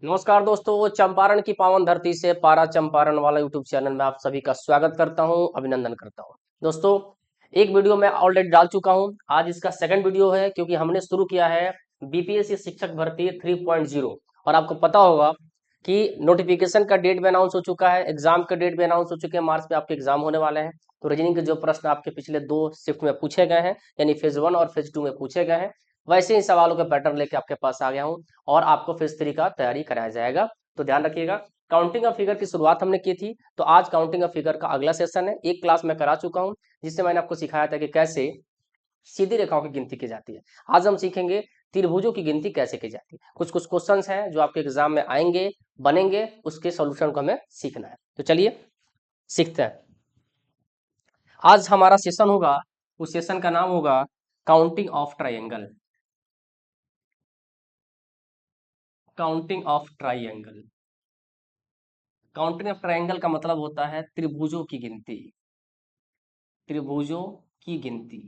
नमस्कार दोस्तों, चंपारण की पावन धरती से पारा चंपारण वाला यूट्यूब चैनल में आप सभी का स्वागत करता हूं, अभिनंदन करता हूं। दोस्तों, एक वीडियो मैं ऑलरेडी डाल चुका हूं। आज इसका सेकंड वीडियो है क्योंकि हमने शुरू किया है बीपीएससी शिक्षक भर्ती 3.0। और आपको पता होगा कि नोटिफिकेशन का डेट भी अनाउंस हो चुका है, एग्जाम का डेट भी अनाउंस हो चुके हैं। मार्च में आपके एग्जाम होने वाले हैं। तो रीजनिंग के जो प्रश्न आपके पिछले 2 शिफ्ट में पूछे गए हैं, यानी फेज 1 और फेज 2 में पूछे गए हैं, वैसे ही सवालों का पैटर्न लेके आपके पास आ गया हूं और आपको फेज 3 का तैयारी कराया जाएगा। तो ध्यान रखिएगा। काउंटिंग ऑफ फिगर की शुरुआत हमने की थी, तो आज काउंटिंग ऑफ फिगर का अगला सेशन है। एक क्लास मैं करा चुका हूं जिससे मैंने आपको सिखाया था कि कैसे सीधी रेखाओं की गिनती की जाती है। आज हम सीखेंगे त्रिभुजों की गिनती कैसे की जाती है। कुछ कुछ क्वेश्चंस हैं जो आपके एग्जाम में आएंगे, बनेंगे, उसके सॉल्यूशन को हमें सीखना है। तो चलिए सीखते हैं। आज हमारा सेशन होगा, उस सेशन का नाम होगा counting of triangle. Counting of triangle. Counting of triangle का मतलब होता है त्रिभुजों की गिनती। त्रिभुजों की गिनती।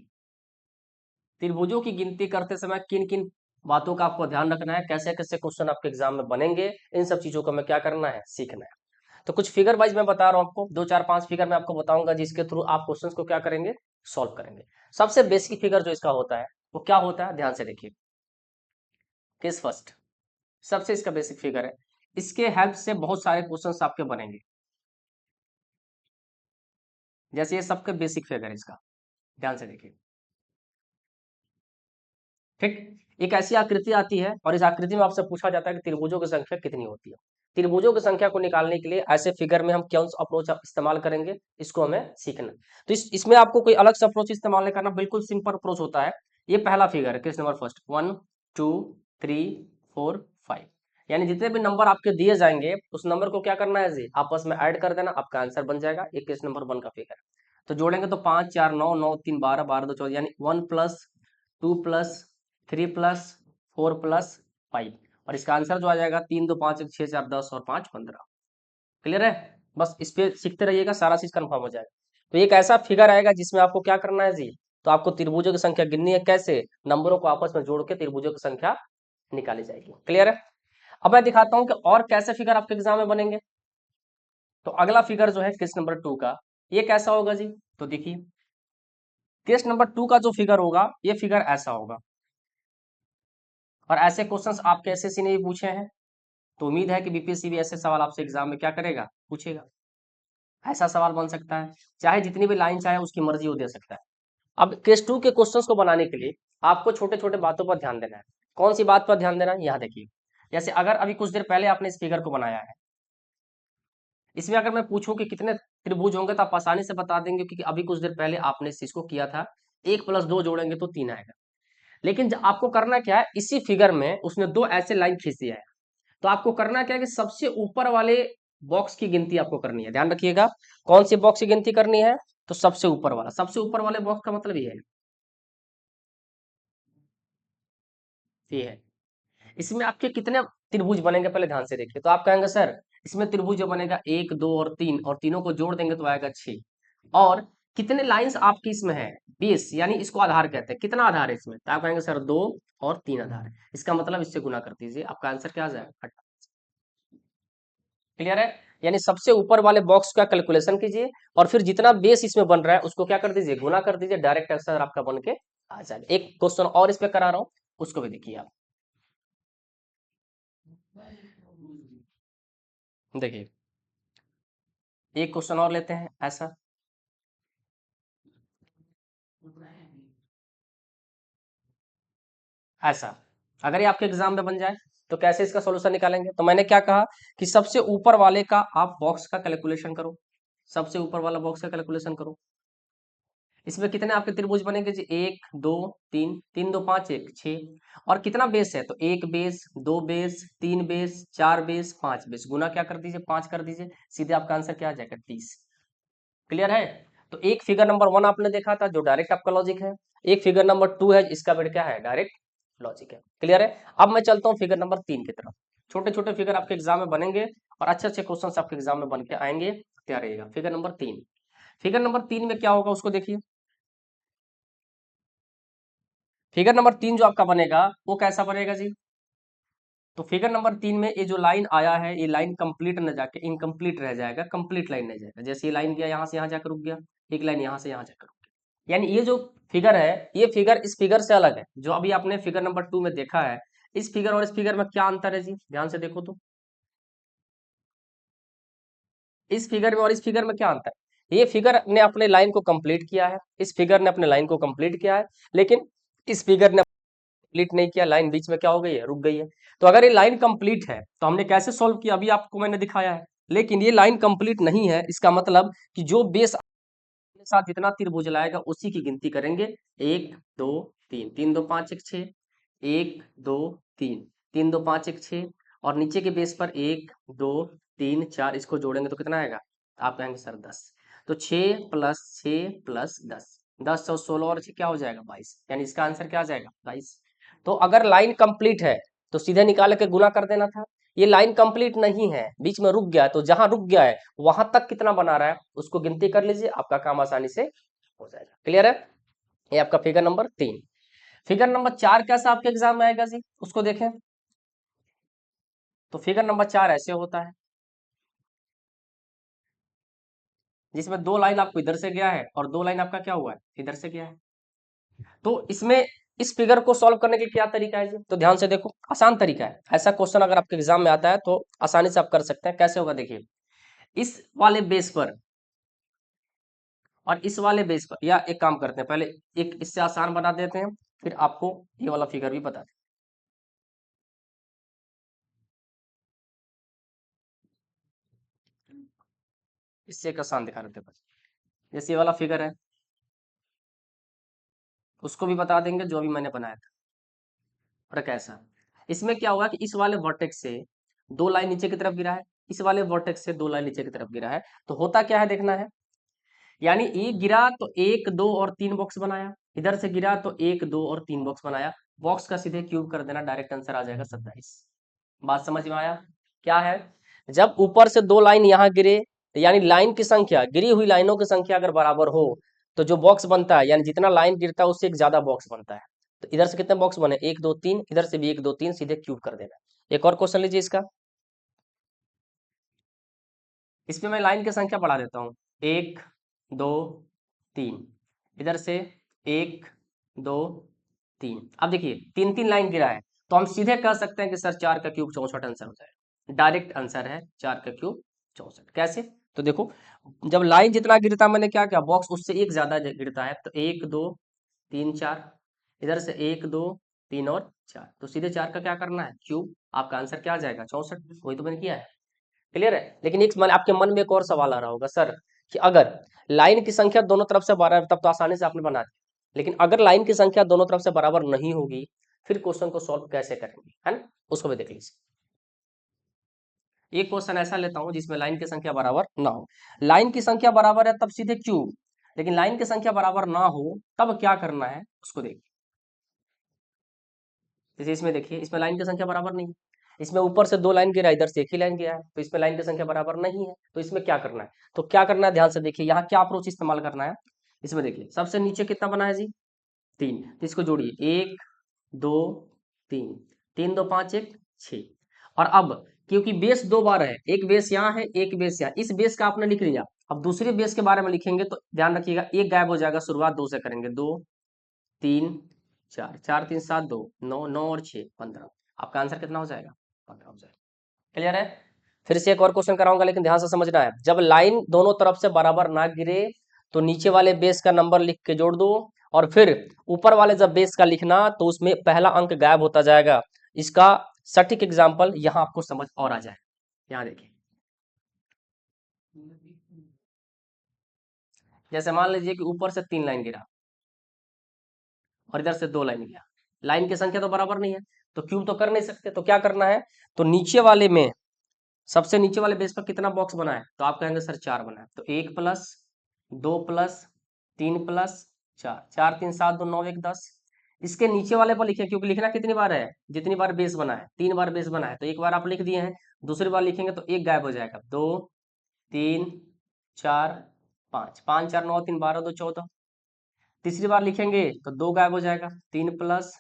त्रिभुजों की गिनती करते समय किन किन बातों का आपको ध्यान रखना है, कैसे कैसे क्वेश्चन आपके एग्जाम में बनेंगे, इन सब चीजों को हमें क्या करना है, सीखना है। तो कुछ फिगर वाइज मैं बता रहा हूं आपको, 2 4 5 फिगर मैं आपको बताऊंगा जिसके थ्रू आप क्वेश्चंस को क्या करेंगे, सॉल्व करेंगे। सबसे बेसिक फिगर जो इसका होता है वो क्या होता है, ध्यान से देखिए। केस फर्स्ट सबसे इसका बेसिक फिगर है। इसके हेल्प से बहुत सारे क्वेश्चंस आपके बनेंगे। जैसे ये सबके बेसिक फिगर है इसका, ध्यान से देखिए। ठीक। एक ऐसी आकृति आती है और इस आकृति में आपसे पूछा जाता है कि त्रिभुजों की संख्या कितनी होती है। त्रिभुजों की संख्या को निकालने के लिए ऐसे फिगर में हम कौन सा अप्रोच इस्तेमाल करेंगे, इसको हमें सीखना है। तो इसमें आपको कोई अलग से अप्रोच इस्तेमाल नहीं करना, बिल्कुल सिंपल अप्रोच होता है। ये पहला फिगर है, केस नंबर फर्स्ट, 1 2 3 4 5। यानी जितने भी नंबर आपके दिए जाएंगे उस नंबर को क्या करना है जी, आपस में ऐड कर देना, आपका आंसर बन जाएगा। एक केस नंबर 1 का फिगर है। तो जोड़ेंगे तो 5 4 9 9 3 12 12 2 14, यानी 1+2+3+4+5। और इसका आंसर जो आ जाएगा 3 2 5 1 6 4 10 और 5 15। क्लियर है। बस इस पे सीखते रहिएगा, सारा चीज कंफर्म हो जाएगा। तो एक ऐसा फिगर आएगा जिसमें आपको क्या करना है जी, तो आपको त्रिभुजों की संख्या गिननी है। कैसे, नंबरों को आपस में जोड़ के त्रिभुजों की संख्या निकाली जाएगी। क्लियर है। अब मैं दिखाता हूं कि और कैसे फिगर आपके एग्जाम में बनेंगे। तो अगला फिगर जो है केस नंबर 2 का, ये कैसा होगा जी, तो देखिए। केस नंबर 2 का जो फिगर होगा, ये फिगर ऐसा होगा। और ऐसे क्वेश्चंस आपके एसएससी ने भी पूछे हैं, तो उम्मीद है कि बीपीएससी भी ऐसे सवाल आपसे एग्जाम में क्या करेगा, पूछेगा। ऐसा सवाल बन सकता है, चाहे जितनी भी लाइन चाहे उसकी मर्जी वो दे सकता है। अब केस 2 के क्वेश्चंस को बनाने के लिए आपको छोटे छोटे बातों पर ध्यान देना है। कौन सी बात पर ध्यान देना है, यहाँ देखिए। जैसे अगर अभी कुछ देर पहले आपने इस फिगर को बनाया है, इसमें अगर मैं पूछूं कि कितने त्रिभुज होंगे तो आप आसानी से बता देंगे, क्योंकि अभी कुछ देर पहले आपने इस चीज को किया था। 1+2 जोड़ेंगे तो 3 आएगा। लेकिन आपको करना क्या है, इसी फिगर में उसने 2 ऐसे लाइन खींच दिया है। तो आपको करना क्या है कि सबसे ऊपर वाले बॉक्स की गिनती आपको करनी है। ध्यान रखिएगा, कौन सी बॉक्स की गिनती करनी है, तो सबसे ऊपर वाला। सबसे ऊपर वाले बॉक्स का मतलब ये है। इसमें आपके कितने त्रिभुज बनेंगे पहले ध्यान से देखिए। तो आप कहेंगे सर इसमें त्रिभुज जो बनेगा 1 2 और 3, और तीनों को जोड़ देंगे तो आएगा 6। और कितने लाइंस आपकी इसमें है, 20, यानी इसको आधार कहते हैं। कितना आधार है इसमें, तो आप कहेंगे सर 2 और 3 आधार है। इसका मतलब इससे गुना कर दीजिए, आपका आंसर क्या आ जाएगा, 18। क्लियर है। यानी सबसे ऊपर वाले बॉक्स का कैलकुलेशन कीजिए और फिर जितना बेस इसमें बन रहा है उसको क्या कर दीजिए, गुना कर दीजिए, डायरेक्ट आंसर आपका बन के आ जाएगा। एक क्वेश्चन और इस पे करा रहा हूं, उसको भी देखिए आप। देखिए, एक क्वेश्चन और लेते हैं ऐसा। ऐसा अगर ये आपके एग्जाम में बन जाए तो कैसे इसका सॉल्यूशन निकालेंगे। तो मैंने क्या कहा कि सबसे ऊपर वाले का आप बॉक्स का कैलकुलेशन करो। सबसे ऊपर वाला बॉक्स का कैलकुलेशन करो। इसमें कितने आपके त्रिभुज बनेंगे जी, 1 2 3, 3 2 5 1 6। और कितना बेस है, तो 1 base, 2 base, 3 base, 4 base, 5 base. गुना क्या कर दीजिए, 5 कर दीजिए, सीधे आपका आंसर क्या आ जाएगा, 30। क्लियर है। तो एक फिगर नंबर 1 आपने देखा था जो डायरेक्ट आपका लॉजिक है। एक फिगर नंबर 2 है, इसका भी क्या है, डायरेक्ट लॉजिक है। क्लियर है। अब मैं चलता हूँ फिगर नंबर 3 की तरफ। छोटे छोटे फिगर आपके एग्जाम में बनेंगे और अच्छे अच्छे क्वेश्चन आपके एग्जाम में बन के आएंगे। तैयार रहिएगा। Figure number 3। फिगर नंबर 3 में क्या होगा उसको देखिए। फिगर नंबर 3 जो आपका बनेगा वो कैसा बनेगा जी, तो फिगर नंबर 3 में ये जो लाइन आया है, ये लाइन कंप्लीट न जाके इनकम्प्लीट रह जाएगा, कंप्लीट लाइन नहीं जाएगा। जैसे ये लाइन गया यहाँ से यहाँ जाकर रुक गया, एक लाइन यहाँ से यहाँ जाकर रुक गया, यानी ये जो फिगर है, ये फिगर इस फिगर से अलग है। जो अभी आपने फिगर नंबर 2 में देखा है, इस फिगर और इस फिगर में क्या अंतर है जी, ध्यान से देखो तो। इस फिगर में और इस फिगर में क्या अंतर है? ये फिगर ने अपने लाइन को कंप्लीट किया है, इस फिगर ने अपने लाइन को कंप्लीट किया है, लेकिन इस फिगर ने कंप्लीट नहीं किया, लाइन बीच में क्या हो गई है, रुक गई है। तो अगर ये लाइन कंप्लीट है तो हमने कैसे सॉल्व किया, अभी आपको मैंने दिखाया है। लेकिन ये लाइन कंप्लीट नहीं है, इसका मतलब कि जो बेस के साथ जितना त्रिभुज लाएगा उसी की गिनती करेंगे। 1 2 3, 3 2 5 1 6, 1 2 3, 3 2 5 1 6, और नीचे के बेस पर 1 2 3 4, इसको जोड़ेंगे तो कितना आएगा, आप कहेंगे सर 10। तो 6 प्लस 6 प्लस 10, 10 और 16 और 6 क्या हो जाएगा, 22, यानी इसका आंसर क्या आ जाएगा, 22। तो अगर लाइन कंप्लीट है तो सीधे निकाल के गुना कर देना था। ये लाइन कंप्लीट नहीं है, बीच में रुक गया है, तो जहां रुक गया है वहां तक कितना बना रहा है उसको गिनती कर लीजिए, आपका काम आसानी से हो जाएगा। क्लियर है? ये आपका फिगर नंबर 3। फिगर नंबर 4 कैसा आपके एग्जाम में आएगा जी, उसको देखें। तो फिगर नंबर 4 ऐसे होता है, जिसमें दो लाइन आपको इधर से गया है और दो लाइन आपका क्या हुआ है, इधर से गया है। तो इसमें इस फिगर को सॉल्व करने के क्या तरीका है जी, तो ध्यान से देखो, आसान तरीका है। ऐसा क्वेश्चन अगर आपके एग्जाम में आता है तो आसानी से आप कर सकते हैं। कैसे होगा देखिए, इस वाले बेस पर और इस वाले बेस पर, या एक काम करते हैं, पहले एक इससे आसान बना देते हैं, फिर आपको ये वाला फिगर भी बता दें। इससे एक आसान दिखा देते हैं। जैसे ये वाला फिगर है, उसको भी बता देंगे जो अभी मैंने बनाया था। और कैसा, इसमें क्या हुआ कि इस वाले वर्टेक्स से दो लाइन नीचे की तरफ गिरा है, इस वाले वर्टेक्स से दो लाइन नीचे की तरफ गिरा है। तो होता क्या है देखना है, यानी एक गिरा तो 1 2 और 3 बॉक्स बनाया, इधर से गिरा तो 1 2 और 3 बॉक्स बनाया, बॉक्स का सीधे क्यूब कर देना, डायरेक्ट आंसर आ जाएगा 27। बात समझ में आया? क्या है, जब ऊपर से दो लाइन यहाँ गिरे, यानी लाइन की संख्या, गिरी हुई लाइनों की संख्या अगर बराबर हो, तो जो बॉक्स बनता है, यानी जितना लाइन गिरता है उससे एक ज्यादा बॉक्स बनता है। तो इधर से कितने बॉक्स बने, 1 2 3, इधर से भी 1 2 3, सीधे क्यूब कर देना। एक और क्वेश्चन लीजिए इसका, इसमें मैं लाइन की संख्या बढ़ा देता हूँ, 1 2 3, इधर से 1 2 3। अब देखिए तीन तीन लाइन गिरा है, तो हम सीधे कह सकते हैं कि सर 4 का क्यूब 64 आंसर हो जाएगा। डायरेक्ट आंसर है 4 का क्यूब 64। कैसे, तो देखो, जब लाइन जितना गिरता मैंने क्या किया, बॉक्स उससे एक ज्यादा गिरता है, तो 1 2 3 4, इधर से 1 2 3 और 4, तो सीधे 4 का क्या करना है, क्यूब। आपका आंसर क्या आ जाएगा, 64। वही तो मैंने किया है। क्लियर है? लेकिन एक मन आपके मन में एक और सवाल आ रहा होगा, सर कि अगर लाइन की संख्या दोनों तरफ से 12 है तब तो आसानी से आपने बना दिया, लेकिन अगर लाइन की संख्या दोनों तरफ से बराबर नहीं होगी, फिर क्वेश्चन को सॉल्व कैसे करेंगे, है ना? उसको भी देख लीजिए। एक क्वेश्चन ऐसा लेता हूं जिसमें लाइन की संख्या बराबर ना हो। लाइन की संख्या बराबर है तब सीधे क्यूब, लेकिन लाइन की संख्या बराबर ना हो तब क्या करना है उसको देखिए। जैसे इसमें देखिए, इसमें लाइन की संख्या बराबर नहीं है, इसमें ऊपर से दो लाइन गिरा, इधर से एक ही लाइन गया है, तो इसमें लाइन की संख्या बराबर नहीं है। तो इसमें क्या करना है, तो क्या करना है, ध्यान से देखिए, यहाँ क्या अप्रोच इस्तेमाल करना है। इसमें देखिए सबसे नीचे कितना बना है जी, 3, तो इसको जोड़िए, 1 2 3, 3 2 5 1 6। और अब क्योंकि बेस दो बार है, एक बेस यहाँ है एक बेस यहाँ, इस बेस का आपने लिख लिया। अब दूसरे बेस के बारे में लिखेंगे तो ध्यान रखिएगा, एक गायब हो जाएगा, शुरुआत 2 से करेंगे, 2 3 4, 4 3 7 2 9, 9 और 6 15। आपका आंसर कितना हो जाएगा, 15 हो जाएगा। क्लियर है? फिर से एक और क्वेश्चन कराऊंगा, लेकिन ध्यान से समझना है। जब लाइन दोनों तरफ से बराबर ना गिरे तो नीचे वाले बेस का नंबर लिख के जोड़ दो, और फिर ऊपर वाले जब बेस का लिखना तो उसमें पहला अंक गायब होता जाएगा। इसका सटीक एग्जाम्पल यहाँ आपको समझ और आ जाए। यहाँ देखिए, जैसे मान लीजिए कि ऊपर से 3 लाइन गिरा और इधर से 2 लाइन गिरा, लाइन की संख्या तो बराबर नहीं है, तो क्यूब तो कर नहीं सकते, तो क्या करना है, तो नीचे वाले में, सबसे नीचे वाले बेस पर कितना बॉक्स बना है, तो आप कहेंगे सर 4 बना है, तो 1 प्लस 2 प्लस 3 प्लस 4, 4 3 7 2 9 1 10। इसके नीचे वाले पर लिखिए, क्योंकि लिखना कितनी बार है, जितनी बार बेस बना है, 3 बार बेस बना है, तो एक बार आप लिख दिए हैं, दूसरी बार लिखेंगे तो एक गायब हो जाएगा, 2 3 4 5, 5 4 9 3 12 2 14। तीसरी बार लिखेंगे तो 2 गायब हो जाएगा, 3 प्लस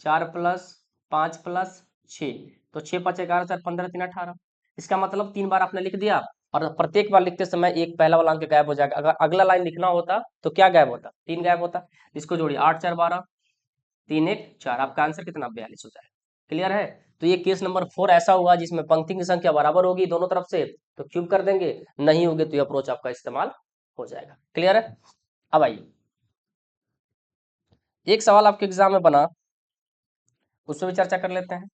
4 प्लस 5 प्लस 6, तो 6×5 = 11, 4 15, 3 18। इसका मतलब 3 बार आपने लिख दिया, और प्रत्येक बार लिखते समय एक पहला वाला अंक गायब हो जाएगा। अगर अगला लाइन लिखना होता तो क्या गायब होता? 3 गायब होता। इसको जोड़िए, 8 4 12, 3 1 4, आपका आंसर कितना? 42 हो जाएगा। क्लियर है? तो ये केस नंबर 4 ऐसा हुआ जिसमें पंक्ति की संख्या बराबर होगी दोनों तरफ से, तो क्यूब कर देंगे, नहीं होगी तो ये अप्रोच आपका इस्तेमाल हो जाएगा। क्लियर है? अब आइए, एक सवाल आपके एग्जाम में बना, उस पर भी चर्चा कर लेते हैं।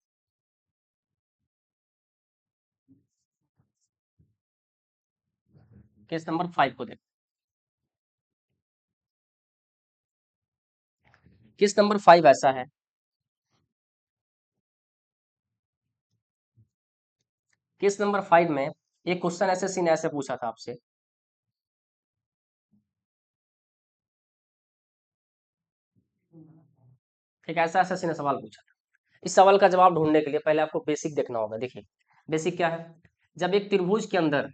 केस नंबर 5 को देखो। केस नंबर 5 ऐसा है, केस नंबर 5 में एक क्वेश्चन एसएससी ने ऐसे पूछा था आपसे, एक ऐसा एसएससी ने सवाल पूछा था। इस सवाल का जवाब ढूंढने के लिए पहले आपको बेसिक देखना होगा। देखिए बेसिक क्या है, जब एक त्रिभुज के अंदर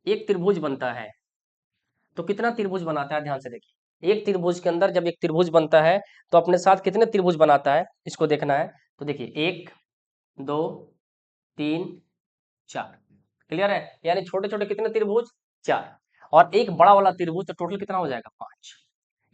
एक त्रिभुज बनता है तो कितना त्रिभुज बनाता है? ध्यान से देखिए, एक त्रिभुज के अंदर जब एक त्रिभुज बनता है तो अपने साथ कितने त्रिभुज बनाता है, इसको देखना है। तो देखिए 1 2 3 4। क्लियर है? यानी छोटे छोटे कितने त्रिभुज? 4। और एक बड़ा वाला त्रिभुज, तो टोटल कितना हो जाएगा? 5।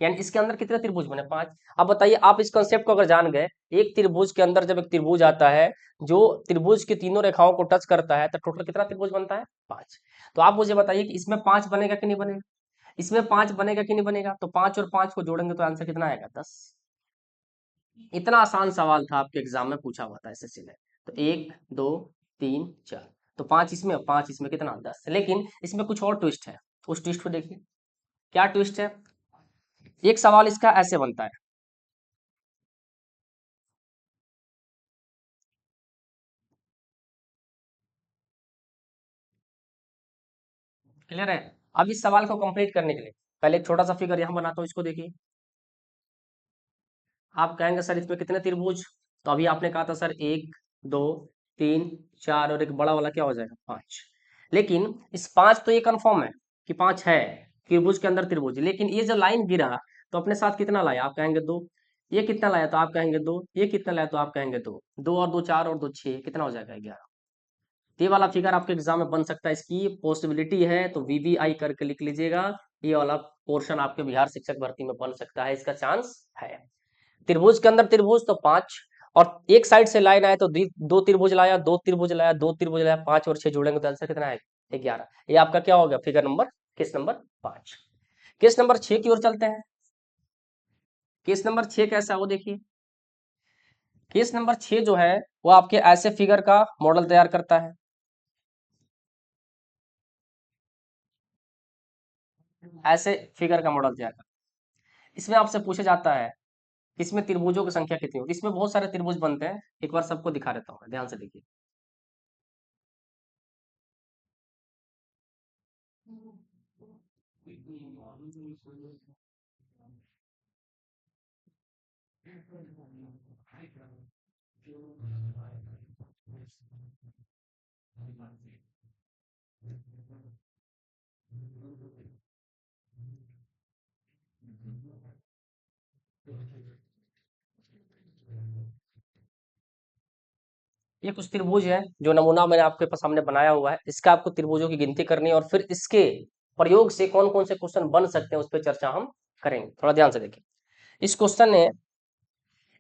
यानी इसके अंदर कितने त्रिभुज बने? 5। अब बताइए, आप इस कंसेप्ट को अगर जान गए, एक त्रिभुज के अंदर जब एक त्रिभुज आता है जो त्रिभुज की तीनों रेखाओं को टच करता है, तो टोटल कितना त्रिभुज बनता है? 5। तो आप मुझे बताइए कि इसमें 5 बनेगा कि नहीं बनेगा? इसमें 5 बनेगा कि नहीं बनेगा? तो 5 और 5 को जोड़ेंगे तो आंसर कितना आएगा? 10। इतना आसान सवाल था, आपके एग्जाम में पूछा हुआ था एसएससी ने। तो 1 2 3 4, तो 5 इसमें, 5 इसमें, कितना? 10। लेकिन इसमें कुछ और ट्विस्ट है, उस ट्विस्ट को देखिए। क्या ट्विस्ट है? एक सवाल इसका ऐसे बनता है, क्लियर है? अब इस सवाल को कंप्लीट करने के लिए पहले एक छोटा सा फिगर यहां बनाता हूं, इसको देखिए। आप कहेंगे सर इसमें कितने त्रिभुज? तो अभी आपने कहा था सर 1 2 3 4, और एक बड़ा वाला क्या हो जाएगा? 5। लेकिन इस 5 तो ये कंफर्म है कि 5 है त्रिभुज के अंदर त्रिभुज, लेकिन ये जो लाइन गिरा तो अपने साथ कितना लाया? आप कहेंगे 2। ये कितना लाया? तो आप कहेंगे 2। ये कितना लाया? तो आप कहेंगे 2। 2 और 2 4, और 2 6, कितना हो जाएगा? 11। ये वाला फिगर आपके एग्जाम में बन सकता है, इसकी पॉसिबिलिटी है, तो वीवीआई करके लिख लीजिएगा। ये वाला पोर्शन आपके बिहार शिक्षक भर्ती में बन सकता है, इसका चांस है। त्रिभुज के अंदर त्रिभुज तो 5, और एक साइड से लाइन आए तो दो त्रिभुज लाया, दो त्रिभुज लाया, दो त्रिभुज लाया, 5 और 6 जोड़ेंगे तो आंसर कितना आएगा? 11। ये आपका क्या हो गया? Figure number, case number 5। Case number 6 की ओर चलते हैं। केस नंबर 6 कैसा है वो देखिए। केस नंबर 6 जो है वो आपके ऐसे फिगर का मॉडल तैयार करता है, ऐसे फिगर का मॉडल तैयार करता है। इसमें आपसे पूछा जाता है इसमें त्रिभुजों की संख्या कितनी होगी? इसमें बहुत सारे त्रिभुज बनते हैं, एक बार सबको दिखा देता हूँ, ध्यान से देखिए। ये कुछ त्रिभुज है जो नमूना मैंने आपके सामने बनाया हुआ है, इसका आपको त्रिभुजों की गिनती करनी है, और फिर इसके प्रयोग से कौन कौन से क्वेश्चन बन सकते हैं उस पर चर्चा हम करेंगे। थोड़ा ध्यान से देखिए। इस क्वेश्चन ने,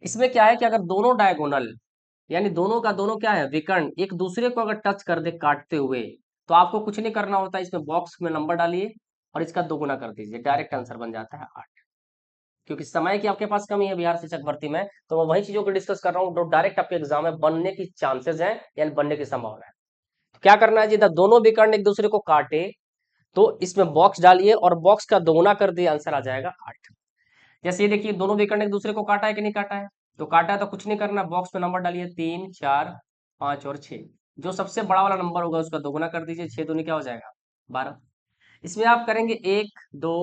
इसमें क्या है कि अगर दोनों डायगोनल, यानी दोनों का दोनों क्या है, विकर्ण, एक दूसरे को अगर टच कर दे काटते हुए, तो आपको कुछ नहीं करना होता, इसमें बॉक्स में नंबर डालिए और इसका दोगुना कर दीजिए, डायरेक्ट आंसर बन जाता है 8। क्योंकि समय की आपके पास कमी है बिहार शिक्षक भर्ती में, तो मैं वही चीजों को डिस्कस कर रहा हूँ जो डायरेक्ट आपके एग्जाम में बनने की चांसेस है, यानी बनने की संभावना है। तो क्या करना है जी, जब दोनों विकर्ण एक दूसरे को काटे तो इसमें बॉक्स डालिए और बॉक्स का दोगुना कर दिए, आंसर आ जाएगा 8। जैसे ये देखिए, दोनों विकर्ण एक दूसरे को काटा है कि नहीं काटा है? तो काटा है तो कुछ नहीं करना, बॉक्स में नंबर डालिए 3 4 5 और 6। जो सबसे बड़ा वाला नंबर होगा उसका दोगुना कर दीजिए, 6 दूनी क्या हो जाएगा? 12। इसमें आप करेंगे 1 2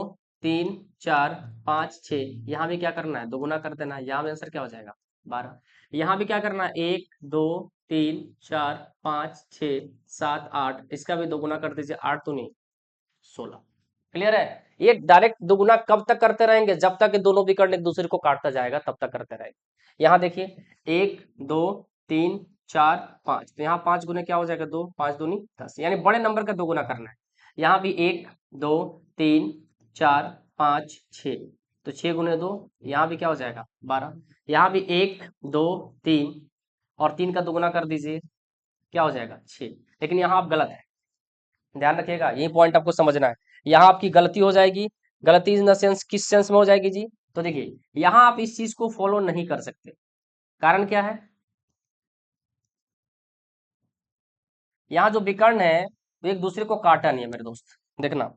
3 4 5 6, यहाँ भी क्या करना है? दोगुना कर देना है, यहाँ भी आंसर क्या हो जाएगा? 12। यहाँ भी क्या करना है? 1 2 3 4 5 6 7 8, इसका भी दोगुना कर दीजिए, 8 दूनी 16। क्लियर है? ये डायरेक्ट दुगुना कब तक करते रहेंगे? जब तक कि दोनों विकर्ण एक दूसरे को काटता जाएगा तब तक करते रहेंगे। यहाँ देखिए 1 2 3 4 5, तो यहाँ 5 गुने क्या हो जाएगा 2, 5 दूनी 10, यानी बड़े नंबर का 2 गुना करना है। यहाँ भी 1 2 3 4 5 6, तो 6 गुने 2, यहाँ भी क्या हो जाएगा 12, यहाँ भी 1 2 3 और 3 का 2 गुना कर दीजिए, क्या हो जाएगा 6। लेकिन यहाँ आप गलत है, ध्यान रखिएगा, यही पॉइंट आपको समझना है। यहाँ आपकी गलती हो जाएगी। गलती इन द सेंस, किस सेंस में हो जाएगी जी? तो देखिए यहाँ आप इस चीज को फॉलो नहीं कर सकते। कारण क्या है? यहाँ जो विकर्ण है वो एक दूसरे को काटा नहीं है मेरे दोस्त, देखना,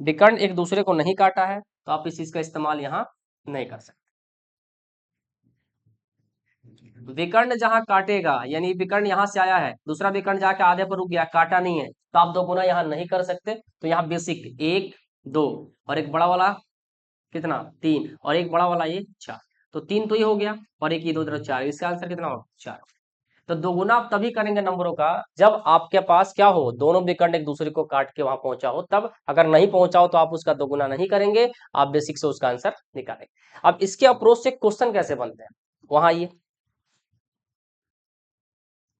विकर्ण एक दूसरे को नहीं काटा है, तो आप इस चीज का इस्तेमाल यहाँ नहीं कर सकते। विकर्ण जहां काटेगा, यानी विकर्ण यहाँ से आया है, दूसरा विकर्ण जाके आधे पर रुक गया, काटा नहीं है, तो आप 2 गुना यहाँ नहीं कर सकते। तो यहाँ बेसिक 1 2 और एक बड़ा वाला कितना 3 और एक बड़ा वाला ये 4, तो 3 तो ये हो गया और एक ये 2 इधर 4, इसका आंसर कितना होगा 4। तो 2 गुना आप तभी करेंगे नंबरों का जब आपके पास क्या हो, दोनों विकर्ण एक दूसरे को काट के वहां पहुंचा हो तब। अगर नहीं पहुंचा हो तो आप उसका 2 गुना नहीं करेंगे, आप बेसिक से उसका आंसर निकालेंगे। अब इसके अप्रोच से क्वेश्चन कैसे बनते हैं, वहां आइए,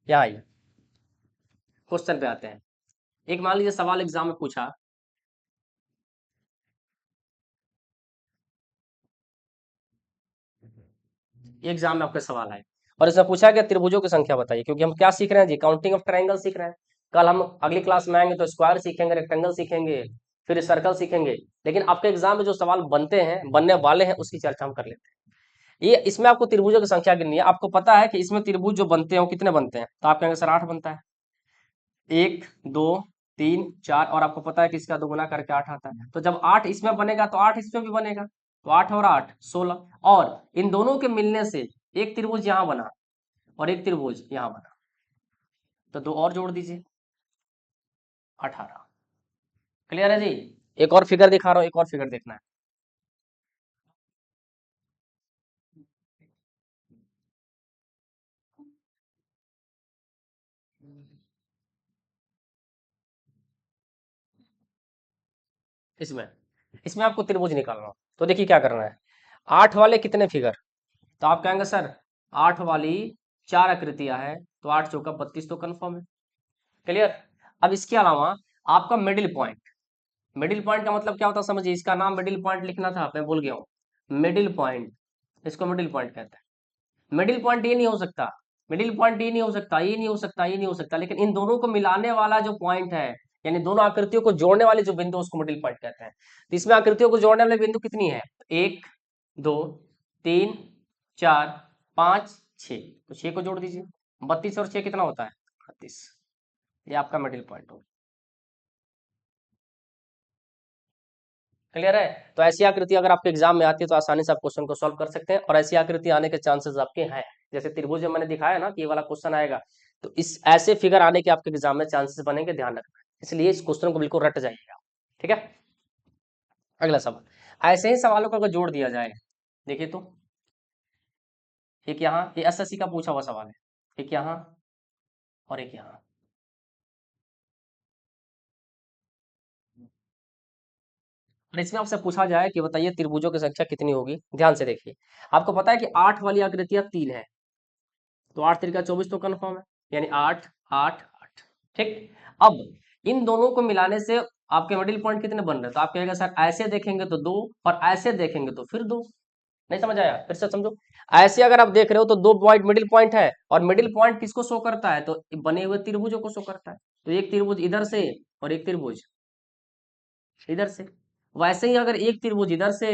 यहाँ आइए, क्वेश्चन पे आते हैं। एक मान लीजिए सवाल एग्जाम में पूछा, एग्जाम में आपके सवाल आए और इसमें पूछा कि त्रिभुजों की संख्या बताइए, क्योंकि हम क्या सीख रहे हैं जी, काउंटिंग ऑफ ट्रायंगल सीख रहे हैं। कल हम अगली क्लास में आएंगे तो स्क्वायर सीखेंगे, रेक्टेंगल सीखेंगे, फिर सर्कल सीखेंगे। लेकिन आपके एग्जाम में जो सवाल बनते हैं, बनने वाले हैं, उसकी चर्चा हम कर लेते हैं। ये इसमें आपको त्रिभुजों की संख्या गिननी है। आपको पता है कि इसमें त्रिभुज जो बनते हैं वो कितने बनते हैं, तो आप कहेंगे सर 8 बनता है, 1 2 3 4, और आपको पता है कि इसका 2 गुना करके 8 आता है। तो जब 8 इसमें बनेगा तो 8 इसमें भी बनेगा, तो 8 और 8 16, और इन दोनों के मिलने से एक त्रिभुज यहाँ बना और एक त्रिभुज यहाँ बना, तो 2 और जोड़ दीजिए 18। क्लियर है जी? एक और फिगर दिखा रहा हूँ, एक और फिगर देखना है। इसमें इसमें आपको त्रिभुज निकालना हो, तो देखिए क्या करना है। 8 वाले कितने फिगर, तो आप कहेंगे सर 8 वाली 4 आकृतियां है, तो 8 चौका 32 तो कंफर्म है। क्लियर? अब इसके अलावा आपका मिडिल पॉइंट, मिडिल पॉइंट का मतलब क्या होता है समझिए, इसका नाम मिडिल पॉइंट लिखना था, मैं भूल गया हूँ। मिडिल पॉइंट, इसको मिडिल पॉइंट कहते हैं। मिडिल पॉइंट ये नहीं हो सकता, मिडिल पॉइंट ये नहीं हो सकता, ये नहीं हो सकता, ये नहीं हो सकता, लेकिन इन दोनों को मिलाने वाला जो पॉइंट है, यानी दोनों आकृतियों को जोड़ने वाले जो बिंदु, उसको मिडिल पॉइंट कहते हैं। तो इसमें आकृतियों को जोड़ने वाले बिंदु कितनी है, 1 2 3 4 5 6, तो 6 को जोड़ दीजिए, 32 और 6 कितना होता है 38, ये आपका मिडिल पॉइंट होगा। क्लियर है? तो ऐसी आकृति अगर आपके एग्जाम में आती है तो आसानी से आप क्वेश्चन को सॉल्व कर सकते हैं, और ऐसी आकृति आने के चांसेस आपके हैं। जैसे त्रिभुज जो मैंने दिखाया ना कि ये वाला क्वेश्चन आएगा, तो इस ऐसे फिगर आने के आपके एग्जाम में चांसेस बनेंगे, ध्यान रखना, इसलिए इस क्वेश्चन को बिल्कुल रट जाइएगा। ठीक है, अगला सवाल, ऐसे ही सवालों को अगर जोड़ दिया जाए, देखिए तो एक यहाँ, ये एसएससी का पूछा हुआ सवाल है, एक यहाँ और एक यहाँ। और इसमें आपसे पूछा जाए कि बताइए त्रिभुजों की संख्या कितनी होगी, ध्यान से देखिए। आपको पता है कि 8 वाली आकृतियां 3 है, तो 8 3 24 तो कन्फर्म है, यानी 8 8 8। ठीक, अब इन दोनों को मिलाने से आपके मिडिल पॉइंट कितने बन रहे हैं, तो आप कहेगा सर ऐसे देखेंगे तो 2 और ऐसे देखेंगे तो फिर 2। नहीं समझ आया, फिर से समझो। ऐसे अगर आप देख रहे हो तो 2 पॉइंट मिडिल पॉइंट है, और मिडिल पॉइंट किसको शो करता है, तो बने हुए त्रिभुजों को शो करता है। तो एक त्रिभुज इधर से और एक त्रिभुज इधर से, वैसे ही अगर एक त्रिभुज इधर से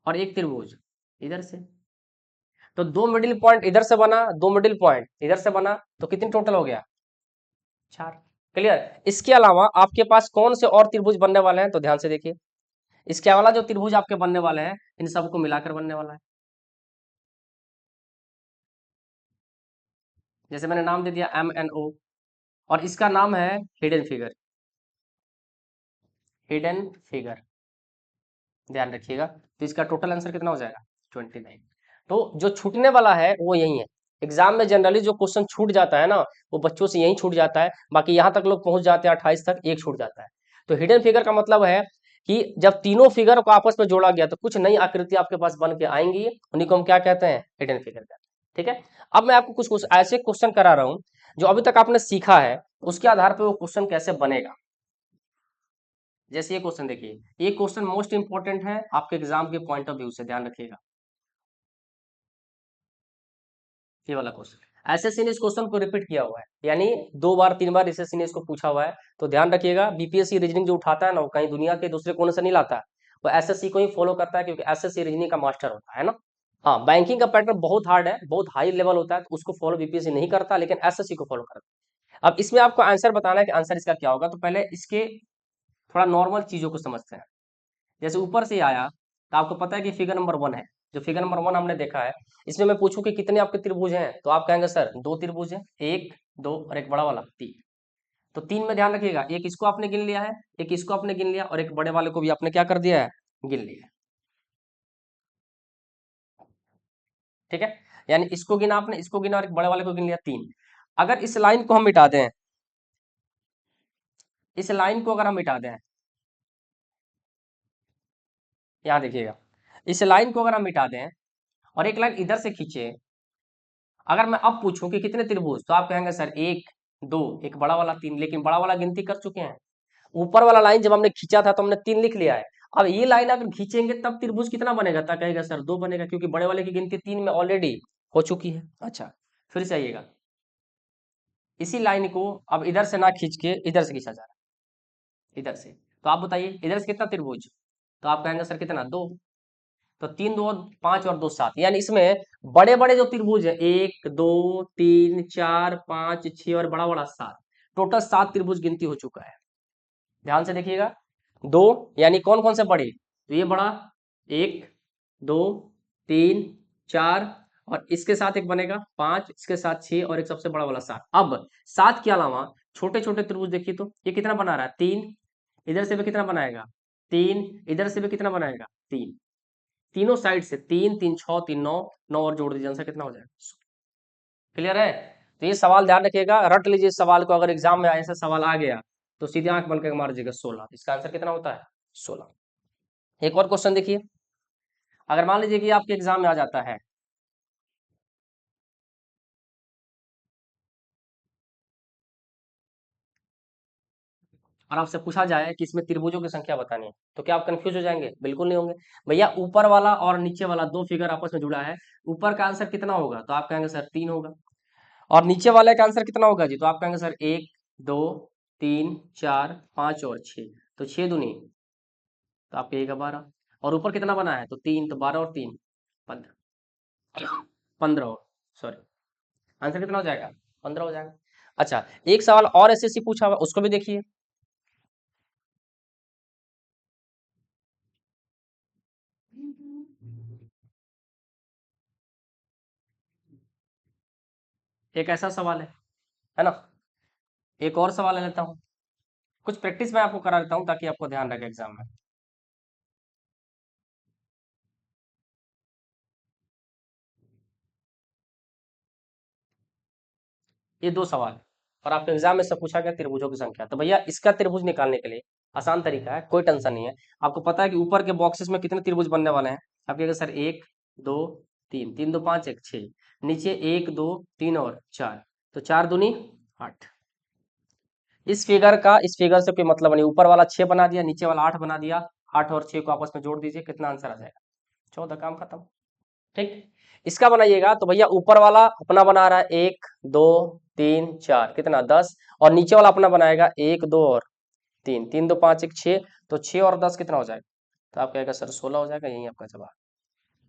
और एक त्रिभुज इधर से, तो 2 मिडिल पॉइंट इधर से बना, 2 मिडिल पॉइंट इधर से बना, तो कितनी टोटल हो गया 4। क्लियर? इसके अलावा आपके पास कौन से और त्रिभुज बनने वाले हैं, तो ध्यान से देखिए, इसके अलावा जो त्रिभुज आपके बनने वाले हैं इन सबको मिलाकर बनने वाला है। जैसे मैंने नाम दे दिया MNO, और इसका नाम है हिडन फिगर, हिडन फिगर, ध्यान रखिएगा। तो इसका टोटल आंसर कितना हो जाएगा 29। तो जो छूटने वाला है वो यही है। एग्जाम में जनरली जो क्वेश्चन छूट जाता है ना, वो बच्चों से यही छूट जाता है, बाकी यहाँ तक लोग पहुंच जाते हैं 28 तक, एक छूट जाता है। तो हिडन फिगर का मतलब है कि जब तीनों फिगर को आपस में जोड़ा गया तो कुछ नई आकृति आपके पास बन के आएंगी, उन्हीं को हम क्या कहते हैं, हिडन फिगर कहते हैं। ठीक है। अब मैं आपको कुछ ऐसे क्वेश्चन करा रहा हूं जो अभी तक आपने सीखा है, उसके आधार पर वो क्वेश्चन कैसे बनेगा। जैसे ये क्वेश्चन देखिए, ये क्वेश्चन मोस्ट इंपॉर्टेंट है आपके एग्जाम के पॉइंट ऑफ व्यू से, ध्यान रखिएगा। ये वाला क्वेश्चन एसएससी ने इस क्वेश्चन को रिपीट किया हुआ है, यानी 2 बार 3 बार एसएससी ने इसको पूछा हुआ है। तो ध्यान रखिएगा, बीपीएससी रीजनिंग जो उठाता है ना, वो कहीं दुनिया के दूसरे कोने से नहीं लाता है, वो एसएससी को ही फॉलो करता है, क्योंकि एसएससी रीजनिंग का मास्टर होता है ना। हाँ, बैंकिंग का पैटर्न बहुत हार्ड है, बहुत हाई लेवल होता है, तो उसको फॉलो बीपीएससी नहीं करता, लेकिन एसएससी को फॉलो करता है। अब इसमें आपको आंसर बताना है कि आंसर इसका क्या होगा, तो पहले इसके थोड़ा नॉर्मल चीजों को समझते हैं। जैसे ऊपर से आया तो आपको पता है कि फिगर नंबर 1 है, जो फिगर नंबर 1 हमने देखा है, इसमें मैं पूछूं कि कितने आपके त्रिभुज हैं, तो आप कहेंगे सर 2 त्रिभुज हैं, 1 2 और एक बड़ा वाला 3। तो 3 में ध्यान रखिएगा, एक इसको आपने गिन लिया है, एक इसको आपने गिन लिया, और एक बड़े वाले को भी आपने क्या कर दिया है, गिन लिया है। ठीक है, यानी इसको गिना आपने, इसको गिना और एक बड़े वाले को गिन लिया, 3। अगर इस लाइन को हम मिटा दें, इस लाइन को अगर हम मिटा दें, यहाँ देखिएगा, इस लाइन को अगर हम मिटा दें और एक लाइन इधर से खींचे, अगर मैं अब पूछूं कि कितने त्रिभुज, तो आप कहेंगे सर 1 2, एक बड़ा वाला 3, लेकिन बड़ा वाला गिनती कर चुके हैं। ऊपर वाला लाइन जब हमने खींचा था तो हमने 3 लिख लिया है। अब ये लाइन अगर खींचेंगे तब त्रिभुज कितना बनेगा, तब कहेगा सर 2 बनेगा, क्योंकि बड़े वाले की गिनती 3 में ऑलरेडी हो चुकी है। अच्छा, फिर से आइएगा, इसी लाइन को अब इधर से ना खींच के इधर से खींचा जा रहा है, इधर से। तो आप बताइए इधर से कितना त्रिभुज, तो आप कहेंगे सर कितना, 2। तो 3 2 5 और 2 7, यानी इसमें बड़े बड़े जो त्रिभुज है, 1 2 3 4 5 6 और बड़ा बड़ा 7, टोटल 7 त्रिभुज गिनती हो चुका है। ध्यान से देखिएगा, 2 यानी कौन कौन से बड़े, तो ये बड़ा 1 2 3 4, और इसके साथ एक बनेगा 5, इसके साथ 6 और एक सबसे बड़ा वाला 7। अब 7 के अलावा छोटे छोटे त्रिभुज देखिए, तो ये कितना बना रहा है, 3। इधर से भी कितना बनाएगा, 3। इधर से भी कितना बनाएगा, 3। तीनों साइड से 3 3 6 3 9, 9 और जोड़ दीजिए, आंसर कितना हो जाएगा, क्लियर है। तो ये सवाल ध्यान रखिएगा, रट लीजिए इस सवाल को, अगर एग्जाम में ऐसा सवाल आ गया तो सीधे आंख बंद करके मार दीजिएगा 16। इसका आंसर कितना होता है, 16। एक और क्वेश्चन देखिए, अगर मान लीजिए कि आपके एग्जाम में आ जाता है, और आपसे पूछा जाए कि इसमें त्रिभुजों की संख्या बतानी है, तो क्या आप कंफ्यूज हो जाएंगे, बिल्कुल नहीं होंगे। भैया ऊपर वाला और नीचे वाला दो फिगर आपस में जुड़ा है, ऊपर का आंसर कितना होगा, तो आप कहेंगे सर 3 होगा, और नीचे वाले का आंसर कितना होगा जी, तो आप कहेंगे सर 1 2 3 4 5 और 6, तो 6 दूनी, तो आप कहिएगा 12, और ऊपर कितना बना है, तो 3, तो 12 और 3 15, 15, सॉरी, आंसर कितना हो जाएगा, 15 हो जाएगा। अच्छा, एक सवाल और एसएससी पूछा हुआ, उसको भी देखिए। एक ऐसा सवाल है ना, एक और सवाल ले लेता हूँ, कुछ प्रैक्टिस मैं आपको करा देता हूँ ताकि आपको ध्यान रखे एग्जाम में। ये 2 सवाल है, और आपके एग्जाम में से पूछा गया त्रिभुजों की संख्या, तो भैया इसका त्रिभुज निकालने के लिए आसान तरीका है, कोई टेंशन नहीं है। आपको पता है कि ऊपर के बॉक्सेस में कितने त्रिभुज बनने वाले हैं, आप कहेंगे सर 1 2 3, 3 2 5 1 6, नीचे 1 2 3 और 4, तो 4 दूनी 8। इस फिगर से कोई मतलब नहीं, ऊपर वाला 6 बना दिया, नीचे वाला 8 बना दिया, 8 और 6 को आपस में जोड़ दीजिए, कितना आंसर आ जाएगा, 14, काम खत्म। ठीक, इसका बनाइएगा तो भैया ऊपर वाला अपना बना रहा है 1 2 3 4, कितना 10, और नीचे वाला अपना बनाएगा 1 2 और 3, 3 2 5 1 6, तो 6 और 10 कितना हो जाएगा, तो आप कहेगा सर 16 हो जाएगा, यही आपका जवाब।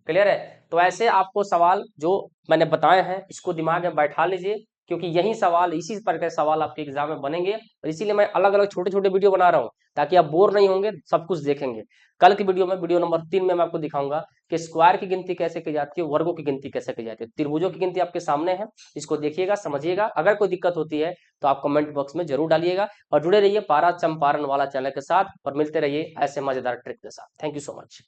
क्लियर है। तो ऐसे आपको सवाल जो मैंने बताए हैं इसको दिमाग में बैठा लीजिए, क्योंकि यही सवाल, इसी प्रकार के सवाल आपके एग्जाम में बनेंगे, और इसीलिए मैं अलग अलग छोटे छोटे वीडियो बना रहा हूँ, ताकि आप बोर नहीं होंगे, सब कुछ देखेंगे। कल की वीडियो में, वीडियो नंबर 3 में मैं आपको दिखाऊंगा कि स्क्वायर की गिनती कैसे की जाती है, वर्गों की गिनती कैसे की जाती है, त्रिभुजों की गिनती आपके सामने है, इसको देखिएगा, समझिएगा। अगर कोई दिक्कत होती है तो आप कमेंट बॉक्स में जरूर डालिएगा, और जुड़े रहिए पारा चंपारण वाला चैनल के साथ, और मिलते रहिए ऐसे मजेदार ट्रिक के साथ। Thank you so much.